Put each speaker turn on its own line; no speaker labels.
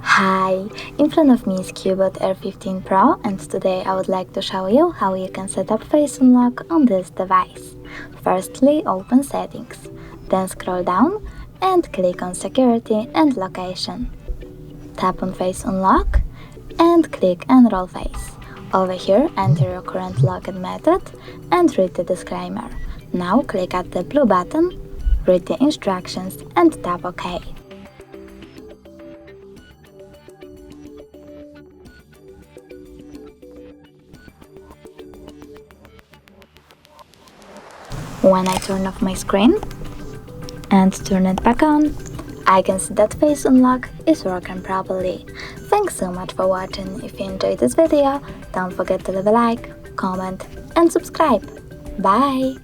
Hi, in front of me is CUBOT R15 Pro, and today I would like to show you how you can set up Face Unlock on this device. Firstly, open Settings, then scroll down and click on Security and Location. Tap on Face Unlock and click Enroll Face. Over here, enter your current login method and read the disclaimer. Now click at the blue button, read the instructions and tap OK. When I turn off my screen and turn it back on, I can see that Face Unlock is working properly. Thanks so much for watching. If you enjoyed this video, don't forget to leave a like, comment and subscribe. Bye!